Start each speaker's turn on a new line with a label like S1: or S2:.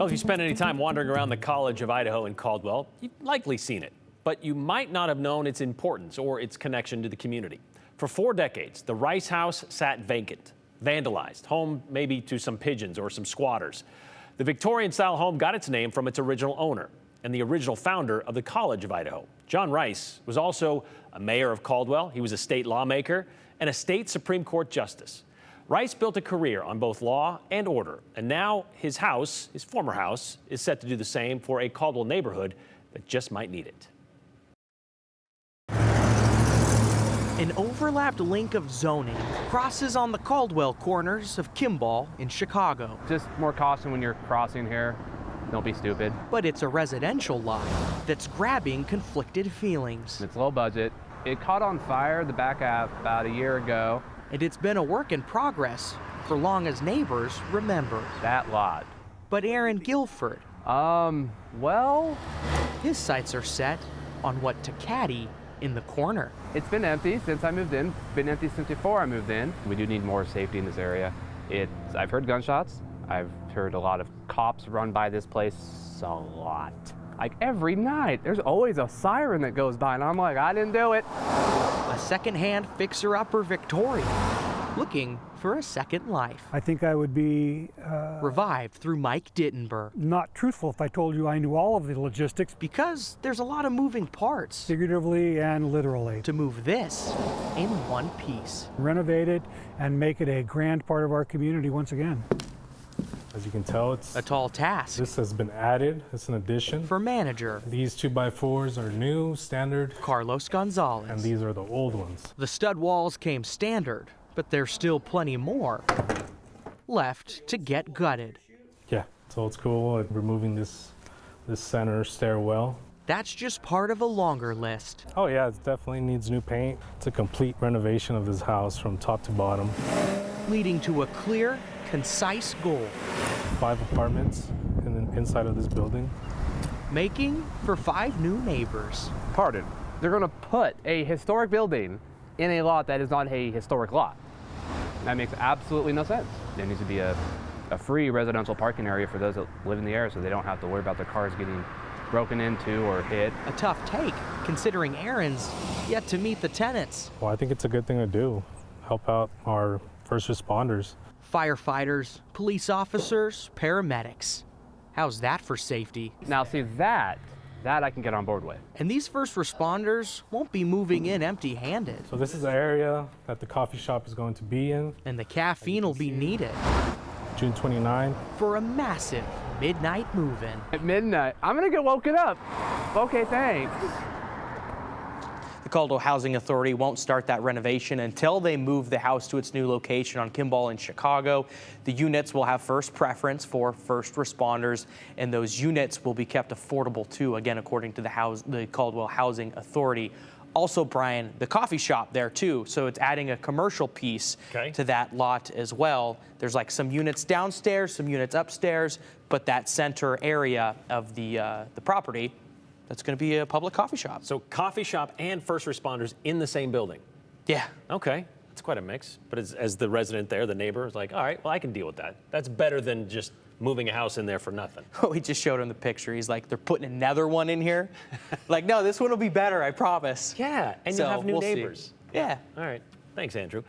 S1: Well, if you spent any time wandering around the College of Idaho in Caldwell, you've likely seen it, but you might not have known its importance or its connection to the community. For 4 decades, the Rice House sat vacant, vandalized, home maybe to some pigeons or some squatters. The Victorian-style home got its name from its original owner and the original founder of the College of Idaho. John Rice was also a mayor of Caldwell. He was a state lawmaker and a state Supreme Court justice. Rice built a career on both law and order, and now his house, his former house, is set to do the same for a Caldwell neighborhood that just might need it.
S2: An overlapped link of zoning crosses on the Caldwell corners of Kimball in Chicago.
S3: Just more caution when you're crossing here. Don't be stupid.
S2: But it's a residential lot that's grabbing conflicted feelings.
S3: It's low budget. It caught on fire the back half about a year ago.
S2: And it's been a work in progress for long as neighbors remember.
S3: That lot.
S2: But Aaron Guilford,
S3: well,
S2: his sights are set on what to caddy in the corner.
S3: it's been empty since I moved in. Been empty since before I moved in. We do need more safety in this area. I've heard gunshots. I've heard a lot of cops run by this place a lot. Like every night, there's always a siren that goes by, and I'm like, I didn't do it.
S2: A second-hand fixer-upper Victoria, looking for a second life.
S4: I think I would be
S2: Revived through Mike Dittenberg.
S4: not truthful if I told you I knew all of the logistics,
S2: Because there's a lot of moving parts
S4: figuratively and literally.
S2: to move this in one piece.
S4: Renovate it and make it a grand part of our community once again.
S5: As you can tell,
S2: A tall task
S5: this has been added. It's an addition.
S2: for manager
S5: These 2x4s are new, standard,
S2: Carlos
S5: and
S2: Gonzalez.
S5: these are the old ones.
S2: The stud walls came standard, but there's still plenty more left to get gutted.
S5: Yeah, so it's cool at removing this center stairwell.
S2: That's just part of a longer list.
S5: Oh yeah, it definitely needs new paint. It's a complete renovation of this house from top to bottom.
S2: Leading to a clear, concise goal,
S5: 5 apartments inside of this building.
S2: making for 5 new neighbors.
S3: Pardon. They're going to put a historic building in a lot that is not a historic lot. That makes absolutely no sense. There needs to be a free residential parking area for those that live in the area so they don't have to worry about their cars getting broken into or hit.
S2: A tough take, considering Aaron's yet to meet the tenants.
S5: Well, I think it's a good thing to do. Help out our first responders.
S2: Firefighters, police officers, paramedics. How's that for safety?
S3: Now see that I can get on board with.
S2: And these first responders won't be moving in empty-handed.
S5: So this is the area that the coffee shop is going to be in.
S2: And the caffeine will be needed
S5: June 29.
S2: for a massive midnight move-in.
S3: At midnight, I'm going to get woken up. Okay, thanks.
S2: The Caldwell Housing Authority won't start that renovation until they move the house to its new location on Kimball in Chicago. The units will have first preference for first responders, and those units will be kept affordable too, again, according to the Caldwell Housing Authority. Also, Brian, the coffee shop there too, so it's adding a commercial piece to that lot as well. There's like some units downstairs, some units upstairs, but that center area of the property, that's going to be a public coffee shop.
S1: So coffee shop and first responders in the same building.
S2: Yeah.
S1: Okay, that's quite a mix. But as the resident there, the neighbor, is like, all right, well, I can deal with that. That's better than just moving a house in there for nothing.
S2: We just showed him the picture. He's like, they're putting another one in here. Like, no, this one will be better, I promise.
S1: Yeah, and
S2: So
S1: you'll have new
S2: we'll see.
S1: neighbors.
S2: Yeah.
S1: All right, thanks, Andrew.